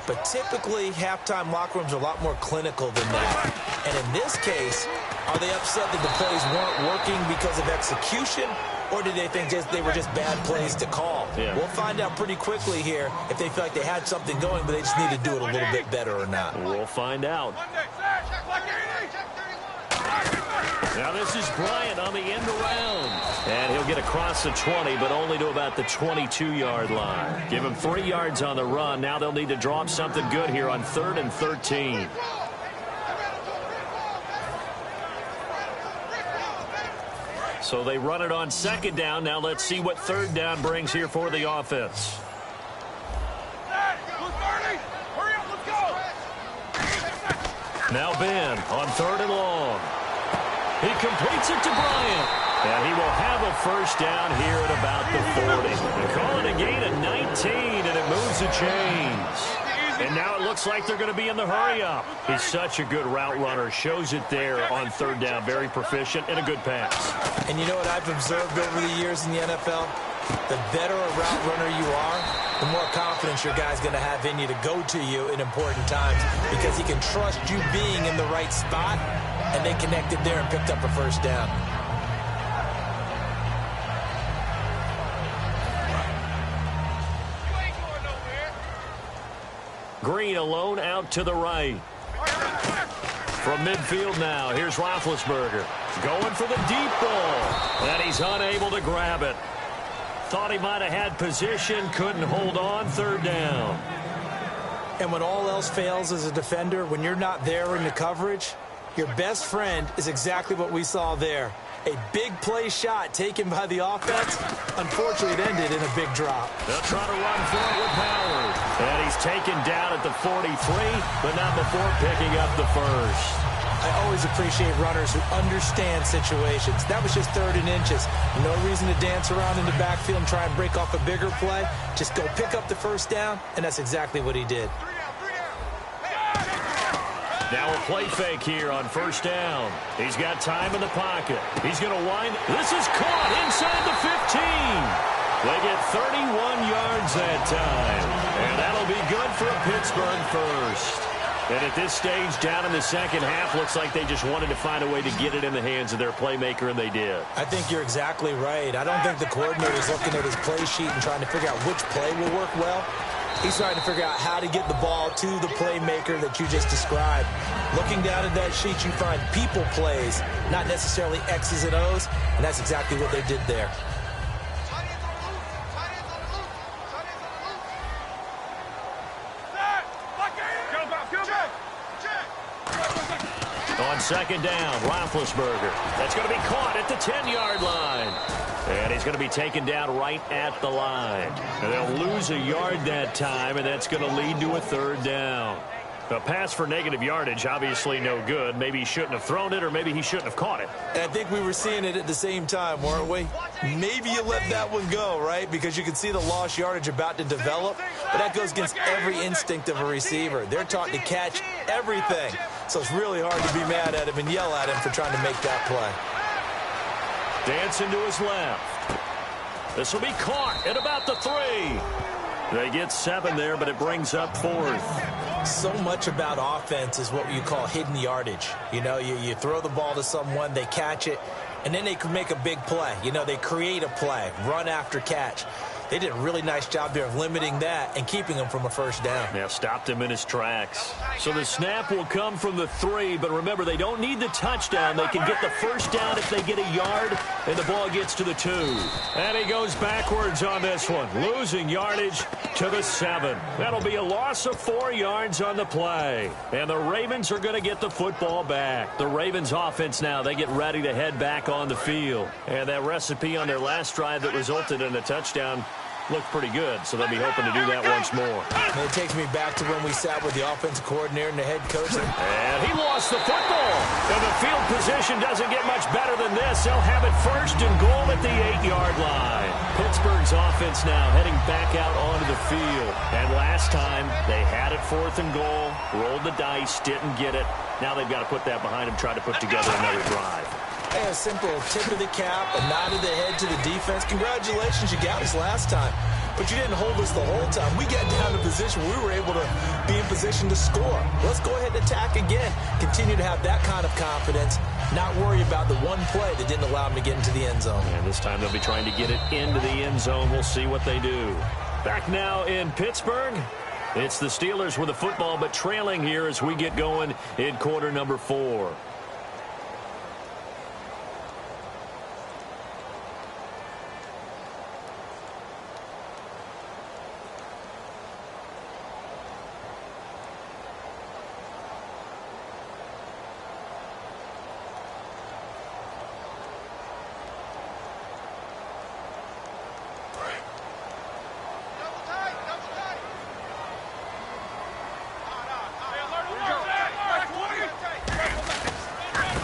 But typically, halftime locker rooms are a lot more clinical than that. And in this case, are they upset that the plays weren't working because of execution? Or did they think they were just bad plays to call? Yeah. We'll find out pretty quickly here if they feel like they had something going, but they just need to do it a little bit better or not. We'll find out. Now this is Bryant on the end around. And he'll get across the 20, but only to about the 22-yard line. Give him 3 yards on the run. Now they'll need to draw up something good here on 3rd and 13. So they run it on 2nd down. Now let's see what 3rd down brings here for the offense. Now Ben on 3rd and long. He completes it to Bryant. And he will have a first down here at about the 40. They call it a gain of 19, and it moves the chains. And now it looks like they're going to be in the hurry-up. He's such a good route runner. Shows it there on 3rd down. Very proficient and a good pass. And you know what I've observed over the years in the NFL? The better a route runner you are, the more confidence your guy's going to have in you to go to you in important times because he can trust you being in the right spot, and they connected there and picked up a first down. Green alone out to the right. From midfield now, here's Roethlisberger. Going for the deep ball. And he's unable to grab it. Thought he might have had position, couldn't hold on, 3rd down. And when all else fails as a defender, when you're not there in the coverage, your best friend is exactly what we saw there. A big play shot taken by the offense. Unfortunately, it ended in a big drop. They'll try to run for it with Howard. And he's taken down at the 43, but not before picking up the first. I always appreciate runners who understand situations. That was just 3rd and inches. No reason to dance around in the backfield and try and break off a bigger play. Just go pick up the first down, and that's exactly what he did. Now a play fake here on 1st down. He's got time in the pocket. He's going to wind. This is caught inside the 15. They get 31 yards that time. And that'll be good for a Pittsburgh first. And at this stage, down in the second half, looks like they just wanted to find a way to get it in the hands of their playmaker, and they did. I think you're exactly right. I don't think the coordinator's looking at his play sheet and trying to figure out which play will work well. He's trying to figure out how to get the ball to the playmaker that you just described. Looking down at that sheet, you find people plays, not necessarily X's and O's, and that's exactly what they did there. On second down, Roethlisberger. That's going to be caught at the 10-yard line. And he's going to be taken down right at the line. And they'll lose a yard that time, and that's going to lead to a third down. A pass for negative yardage, obviously no good. Maybe he shouldn't have thrown it, or maybe he shouldn't have caught it. And I think we were seeing it at the same time, weren't we? Maybe you let that one go, right? Because you can see the lost yardage about to develop. But that goes against every instinct of a receiver. They're taught to catch everything. So it's really hard to be mad at him and yell at him for trying to make that play. Dancing to his left. This will be caught at about the 3. They get 7 there, but it brings up 4th. So much about offense is what you call hidden yardage. You know, you throw the ball to someone, they catch it, and then they can make a big play. You know, they create a play, run after catch. They did a really nice job there of limiting that and keeping him from a first down. Yeah, stopped him in his tracks. So the snap will come from the 3, but remember, they don't need the touchdown. They can get the first down if they get a yard, and the ball gets to the 2. And he goes backwards on this one, losing yardage to the 7. That'll be a loss of 4 yards on the play. And the Ravens are going to get the football back. The Ravens offense now, they get ready to head back on the field. And that recipe on their last drive that resulted in a touchdown looked pretty good, so they'll be hoping to do that once more. And it takes me back to when we sat with the offensive coordinator and the head coach. And he lost the football. And the field position doesn't get much better than this. They'll have it 1st and goal at the 8-yard line. Pittsburgh's offense now heading back out onto the field. And last time, they had it 4th and goal, rolled the dice, didn't get it. Now they've got to put that behind them, try to put together another drive. Hey, a simple tip of the cap, a nod of the head to the defense. Congratulations, you got us last time. But you didn't hold us the whole time. We got down to a position where we were able to be in position to score. Let's go ahead and attack again. Continue to have that kind of confidence. Not worry about the one play that didn't allow them to get into the end zone. And this time they'll be trying to get it into the end zone. We'll see what they do. Back now in Pittsburgh. It's the Steelers with the football, but trailing here as we get going in quarter number 4.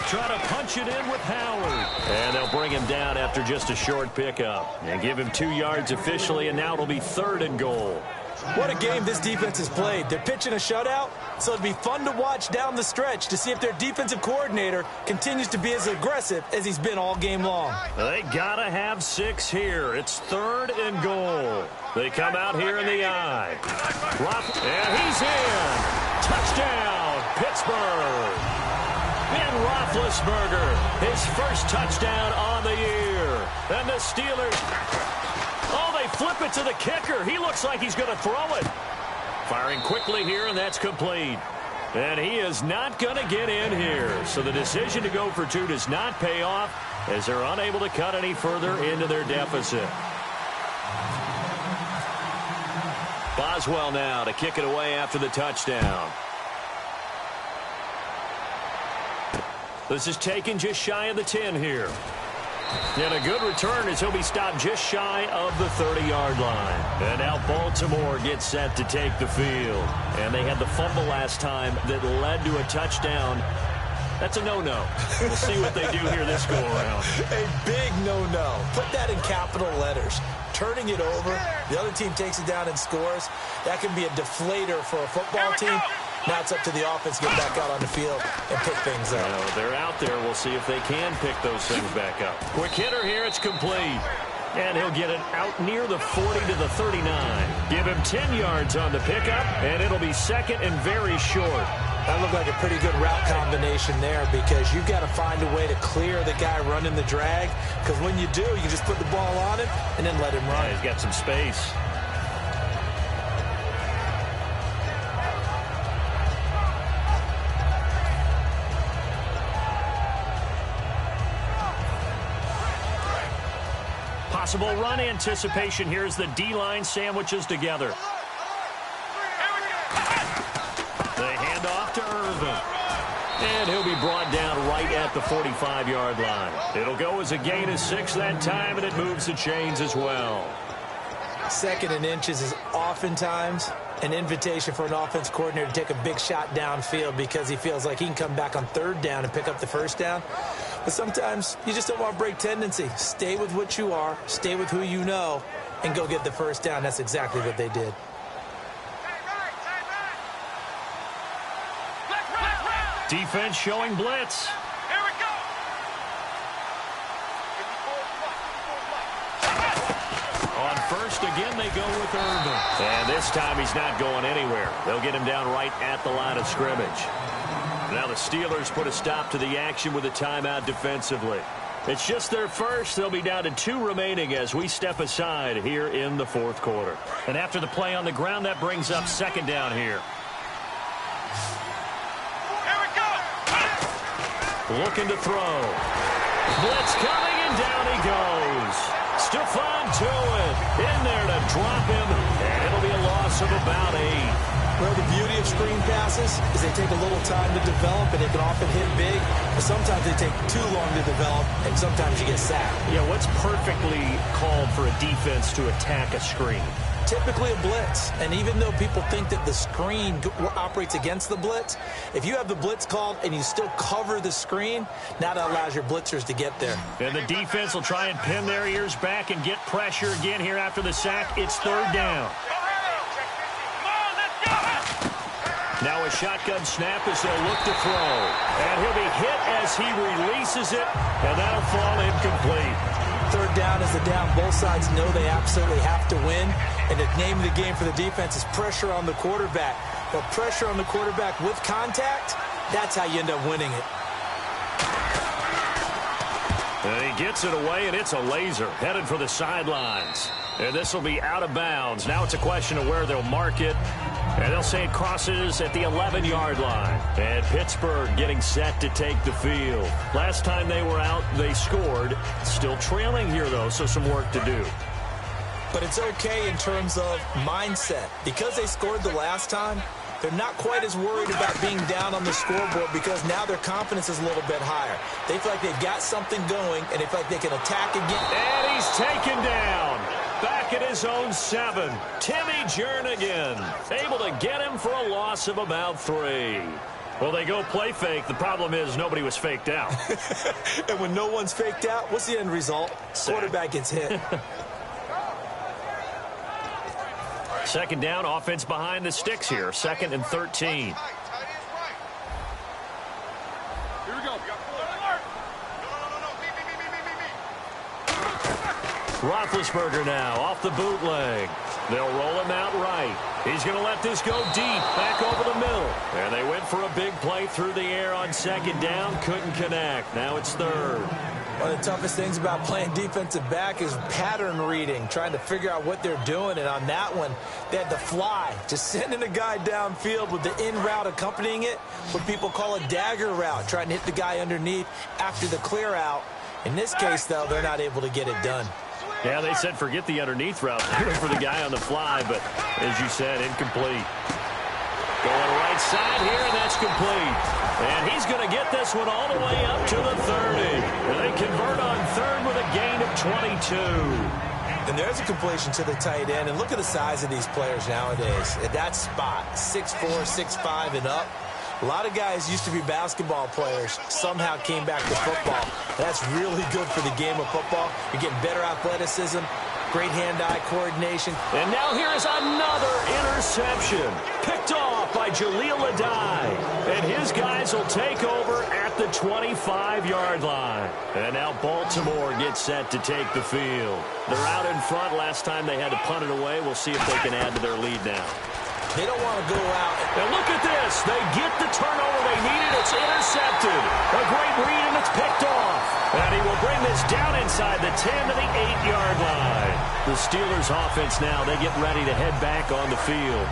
Try to punch it in with Howard. And they'll bring him down after just a short pickup. And give him 2 yards officially, and now it'll be 3rd and goal. What a game this defense has played. They're pitching a shutout, so it'll be fun to watch down the stretch to see if their defensive coordinator continues to be as aggressive as he's been all game long. They gotta have 6 here. It's 3rd and goal. They come out here in the eye. And he's in. Touchdown, Pittsburgh. Ben Roethlisberger, his first touchdown on the year. And the Steelers, oh, they flip it to the kicker. He looks like he's going to throw it. Firing quickly here, and that's complete. And he is not going to get in here. So the decision to go for 2 does not pay off as they're unable to cut any further into their deficit. Boswell now to kick it away after the touchdown. This is taken just shy of the 10 here. And a good return as he'll be stopped just shy of the 30-yard line. And now Baltimore gets set to take the field. And they had the fumble last time that led to a touchdown. That's a no-no. We'll see what they do here this go-around. A big no-no. Put that in capital letters. Turning it over, the other team takes it down and scores. That can be a deflator for a football team. Now it's up to the offense to get back out on the field and pick things up. Well, they're out there. We'll see if they can pick those things back up. Quick hitter here. It's complete. And he'll get it out near the 40 to the 39. Give him 10 yards on the pickup, and it'll be 2nd and very short. That looked like a pretty good route combination there because you've got to find a way to clear the guy running the drag. Because when you do, you can just put the ball on him and then let him run. Yeah, he's got some space. possible run anticipation here as the D-line sandwiches together. The handoff to Irvin. And he'll be brought down right at the 45-yard line. It'll go as a gain of 6 that time, and it moves the chains as well. 2nd and inches is oftentimes an invitation for an offense coordinator to take a big shot downfield because he feels like he can come back on 3rd down and pick up the 1st down. But sometimes you just don't want to break tendency. Stay with what you are, stay with who you know, and go get the 1st down. That's exactly what they did. Defense showing blitz. Here we go. On 1st again, they go with Irvin. And this time he's not going anywhere. They'll get him down right at the line of scrimmage. Now the Steelers put a stop to the action with a timeout defensively. It's just their first. They'll be down to 2 remaining as we step aside here in the 4th quarter. And after the play on the ground, that brings up 2nd down here. Looking to throw. Blitz coming, and down he goes. Stephon Tuitt in there to drop him, and it'll be a loss of about 8. Well, the beauty of screen passes is they take a little time to develop, and they can often hit big, but sometimes they take too long to develop, and sometimes you get sacked. Yeah, what's perfectly called for a defense to attack a screen? Typically a blitz, and even though people think that the screen operates against the blitz, if you have the blitz called and you still cover the screen, now that allows your blitzers to get there. And the defense will try and pin their ears back and get pressure again here after the sack. It's 3rd down. Now a shotgun snap as they'll look to throw. And he'll be hit as he releases it, and that'll fall incomplete. 3rd down is the down. Both sides know they absolutely have to win. And the name of the game for the defense is pressure on the quarterback. But pressure on the quarterback with contact, that's how you end up winning it. And he gets it away, and it's a laser headed for the sidelines. And this will be out of bounds. Now it's a question of where they'll mark it. And they'll say it crosses at the 11-yard line. And Pittsburgh getting set to take the field. Last time they were out, they scored. Still trailing here, though, so some work to do. But it's okay in terms of mindset. Because they scored the last time, they're not quite as worried about being down on the scoreboard because now their confidence is a little bit higher. They feel like they've got something going, and they feel like they can attack again. And he's taken down. Back at his own 7. Timmy Jernigan able to get him for a loss of about 3. Well, they go play fake. The problem is nobody was faked out. And when no one's faked out, what's the end result? Quarterback gets hit. 2nd down, offense behind the sticks here. 2nd and 13. Here we go. Roethlisberger now off the bootleg. They'll roll him out right. He's going to let this go deep, back over the middle. And they went for a big play through the air on 2nd down. Couldn't connect. Now it's 3rd. One of the toughest things about playing defensive back is pattern reading, trying to figure out what they're doing. And on that one, they had to fly, just sending a guy downfield with the in route accompanying it, what people call a dagger route, trying to hit the guy underneath after the clear out. In this case, though, they're not able to get it done. Yeah, they said forget the underneath route. They went for the guy on the fly, but as you said, incomplete. Going right side here, and that's complete. And he's going to get this one all the way up to the 30. And they convert on 3rd with a gain of 22. And there's a completion to the tight end. And look at the size of these players nowadays. At that spot, 6'4", 6'5", and up. A lot of guys used to be basketball players, somehow came back to football. That's really good for the game of football. You're getting better athleticism, great hand-eye coordination. And now here is another interception. Picked off by Jaleel Adai. And his guys will take over at the 25-yard line. And now Baltimore gets set to take the field. They're out in front. Last time they had to punt it away. We'll see if they can add to their lead now. They don't want to go out. And look at this. They get the turnover they needed. It's intercepted. A great read, and it's picked off. And he will bring this down inside the 10 to the 8-yard line. The Steelers offense now, they get ready to head back on the field.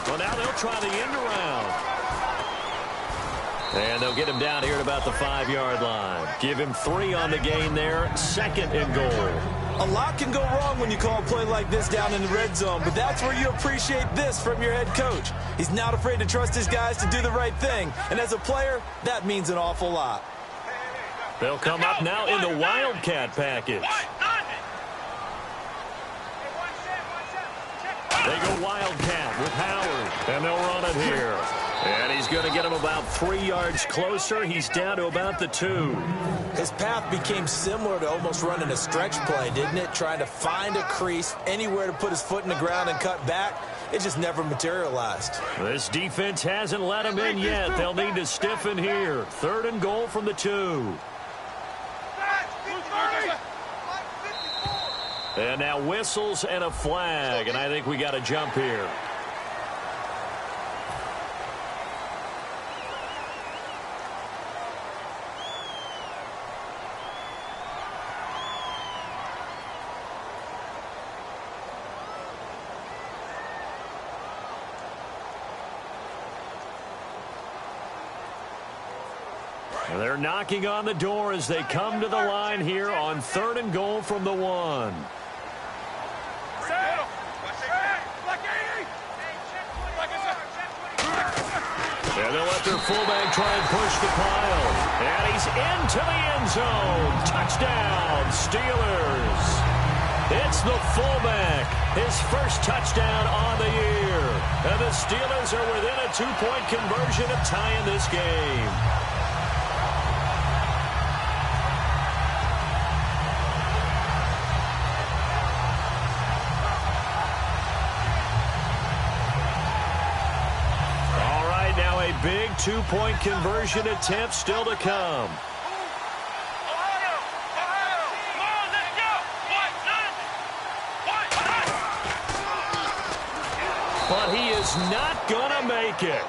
Well, now they'll try the end around. And they'll get him down here at about the 5-yard line. Give him 3 on the gain there. 2nd and goal. A lot can go wrong when you call a play like this down in the red zone, but that's where you appreciate this from your head coach. He's not afraid to trust his guys to do the right thing, and as a player, that means an awful lot. They'll come up now in the Wildcat package. They go Wildcat with Howard, and they'll run it here. And he's going to get him about 3 yards closer. He's down to about the 2. His path became similar to almost running a stretch play, didn't it? Trying to find a crease, anywhere to put his foot in the ground and cut back. It just never materialized. This defense hasn't let him in yet. They'll need to stiffen here. 3rd and goal from the 2. And now whistles and a flag, and I think we got to jump here. And they're knocking on the door as they come to the line here on 3rd and goal from the 1. And they'll let their fullback try and push the pile. And he's into the end zone. Touchdown, Steelers. It's the fullback. His first touchdown on the year. And the Steelers are within a 2-point conversion of tying this game. Big 2-point conversion attempt still to come. But he is not going to make it.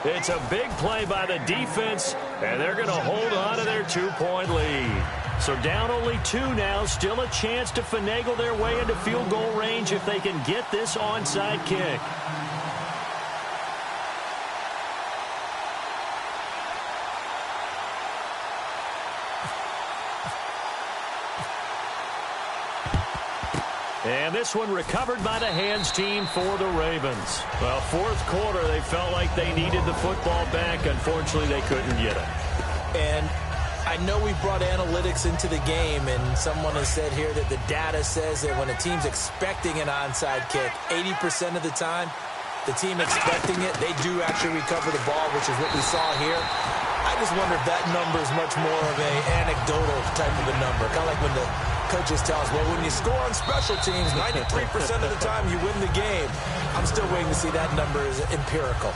It's a big play by the defense, and they're going to hold on to their 2-point lead. So down only 2 now, still a chance to finagle their way into field goal range if they can get this onside kick. And this one recovered by the hands team for the Ravens. Well, 4th quarter, they felt like they needed the football back. Unfortunately, they couldn't get it. And I know we brought analytics into the game, and someone has said here that the data says that when a team's expecting an onside kick, 80% of the time, the team expecting it, they do actually recover the ball, which is what we saw here. I just wonder if that number is much more of an anecdotal type of a number, kind of like when the coaches tell us, well, when you score on special teams, 93% of the time you win the game. I'm still waiting to see that number is empirical.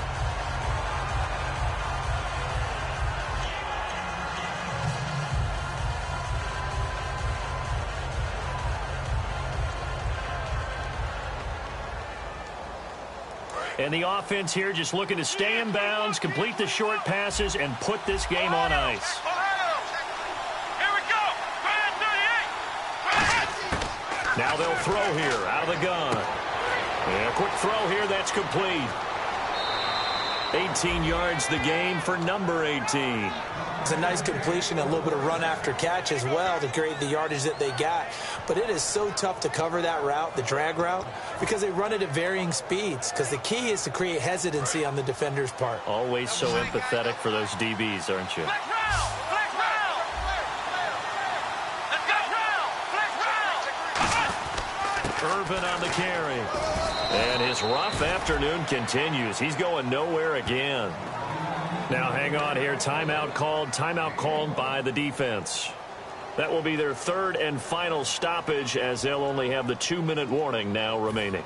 And the offense here just looking to stay in bounds, complete the short passes, and put this game on ice. Now they'll throw here out of the gun. And a quick throw here, that's complete. 18 yards the gain for number 18. It's a nice completion, a little bit of run after catch as well to create the yardage that they got. But it is so tough to cover that route, the drag route, because they run it at varying speeds. Because the key is to create hesitancy on the defender's part. Always so empathetic for those DBs, aren't you? Urban on the carry. And his rough afternoon continues. He's going nowhere again. Now hang on here. Timeout called by the defense. That will be their 3rd and final stoppage, as they'll only have the 2-minute warning now remaining.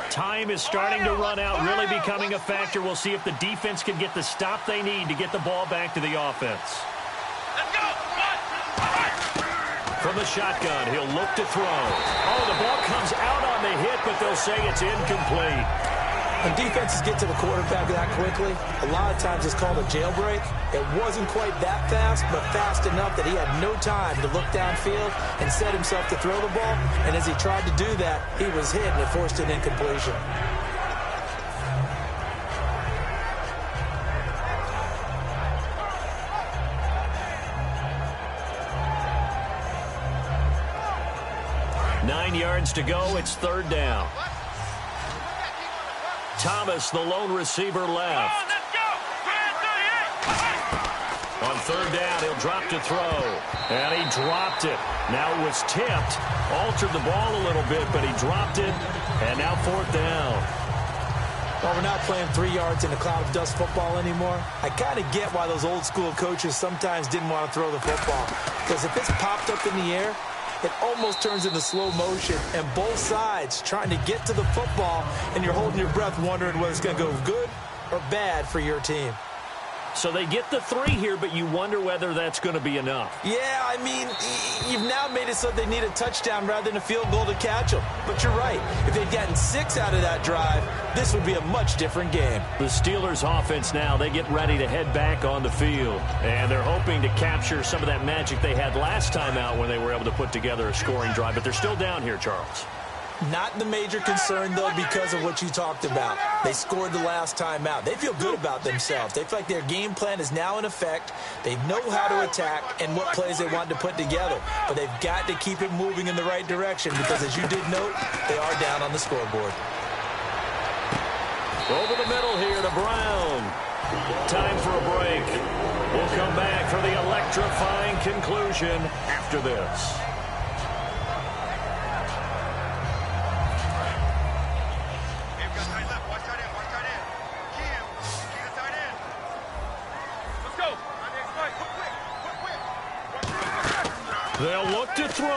Time is starting to run out, really becoming a factor. We'll see if the defense can get the stop they need to get the ball back to the offense. From the shotgun, he'll look to throw. Oh, the ball comes out on the hit, but they'll say it's incomplete. When defenses get to the quarterback that quickly, a lot of times it's called a jailbreak. It wasn't quite that fast, but fast enough that he had no time to look downfield and set himself to throw the ball. And as he tried to do that, he was hit and it forced an incompletion. Yards to go. It's third down. Thomas, the lone receiver, left. On third down, he'll drop to throw. And he dropped it. Now it was tipped. Altered the ball a little bit, but he dropped it. And now fourth down. Well, we're not playing 3 yards in a cloud of dust football anymore. I kind of get why those old school coaches sometimes didn't want to throw the football. Because if it's popped up in the air, it almost turns into slow motion, and both sides trying to get to the football, and you're holding your breath wondering whether it's going to go good or bad for your team. So they get the 3 here, but you wonder whether that's going to be enough. Yeah, I mean, you've now made it so they need a touchdown rather than a field goal to catch them. But you're right. If they'd gotten 6 out of that drive, this would be a much different game. The Steelers' offense now, they get ready to head back on the field. And they're hoping to capture some of that magic they had last time out when they were able to put together a scoring drive. But they're still down here, Charles. Not the major concern, though, because of what you talked about. They scored the last time out. They feel good about themselves. They feel like their game plan is now in effect. They know how to attack and what plays they want to put together. But they've got to keep it moving in the right direction because, as you did note, they are down on the scoreboard. Over the middle here to Brown. Time for a break. We'll come back for the electrifying conclusion after this. They'll look to throw.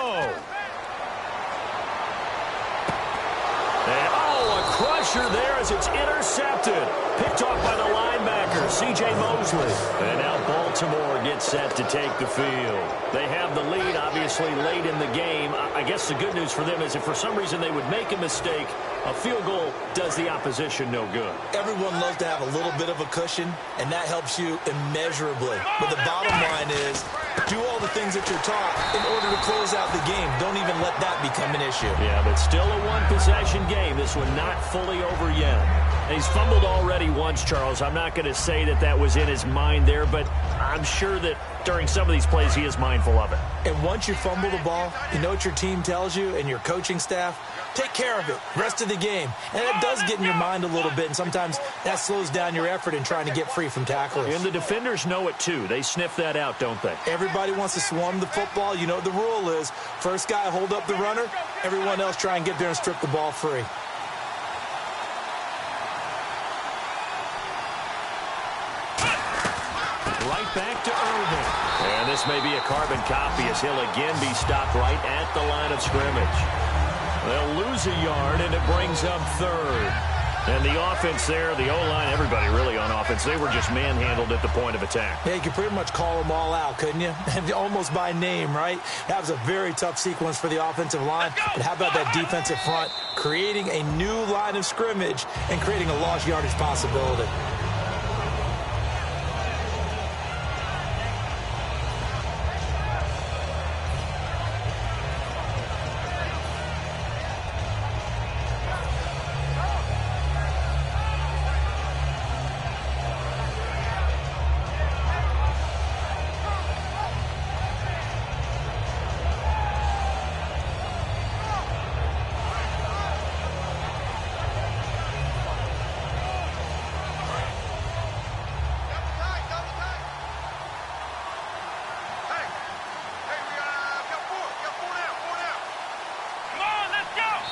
And, a crusher there as it's intercepted. Picked off by the linebacker, C.J. Mosley. And now Baltimore gets set to take the field. They have the lead, obviously, late in the game. I guess the good news for them is if for some reason they would make a mistake, a field goal does the opposition no good. Everyone loves to have a little bit of a cushion, and that helps you immeasurably. But the bottom line is, do all the things that you're taught in order to close out the game. Don't even let that become an issue. Yeah, but still a one-possession game. This one not fully over yet. And he's fumbled already once, Charles. I'm not going to say that that was in his mind there, but I'm sure that during some of these plays he is mindful of it. And once you fumble the ball, you know what your team tells you and your coaching staff? Take care of it rest of the game. And it does get in your mind a little bit, and sometimes that slows down your effort in trying to get free from tacklers. And the defenders know it, too. They sniff that out, don't they? Everybody wants to swarm the football. You know what the rule is. First guy hold up the runner. Everyone else try and get there and strip the ball free. Right back to Irvin. And this may be a carbon copy as he'll again be stopped right at the line of scrimmage. They'll lose a yard, and it brings up third. And the offense there, the O-line, everybody really on offense, they were just manhandled at the point of attack. Yeah, you could pretty much call them all out, couldn't you? Almost by name, right? That was a very tough sequence for the offensive line. But how about that defensive front creating a new line of scrimmage and creating a lost yardage possibility?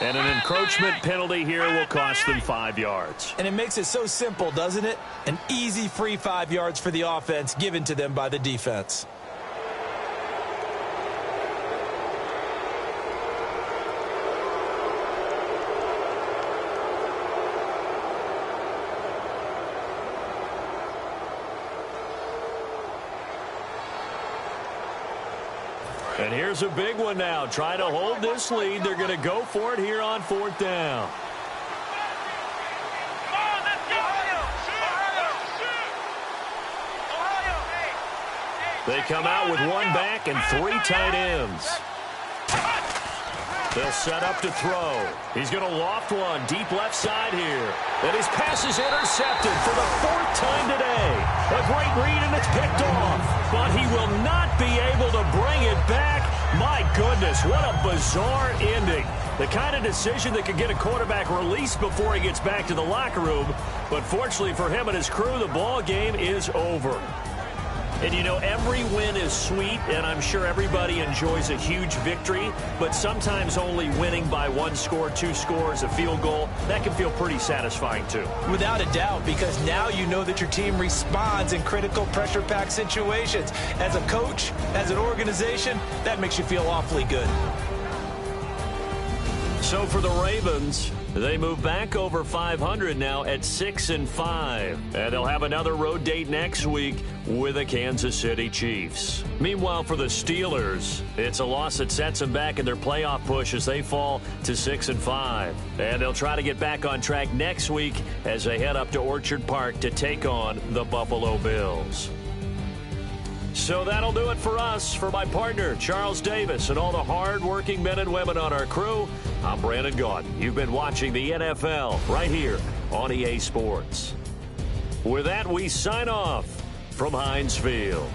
And an encroachment penalty here will cost them 5 yards. And it makes it so simple, doesn't it? An easy free 5 yards for the offense given to them by the defense. And here's a big one now. Trying to hold this lead. They're going to go for it here on fourth down. They come out with one back and 3 tight ends. They'll set up to throw. He's going to loft one deep left side here. And his pass is intercepted for the 4th time today. A great read, and it's picked off. But he will not be able to bring it back. My goodness, what a bizarre ending. The kind of decision that could get a quarterback released before he gets back to the locker room. But fortunately for him and his crew, the ball game is over. And, you know, every win is sweet, and I'm sure everybody enjoys a huge victory, but sometimes only winning by 1 score, 2 scores, a field goal, that can feel pretty satisfying too. Without a doubt, because now you know that your team responds in critical pressure-packed situations. As a coach, as an organization, that makes you feel awfully good. So for the Ravens, they move back over 500 now at 6-5. And they'll have another road date next week with the Kansas City Chiefs. Meanwhile, for the Steelers, it's a loss that sets them back in their playoff push as they fall to 6-5. And they'll try to get back on track next week as they head up to Orchard Park to take on the Buffalo Bills. So that'll do it for us. For my partner, Charles Davis, and all the hard-working men and women on our crew, I'm Brandon Gaudin. You've been watching the NFL right here on EA Sports. With that, we sign off from Heinz Field.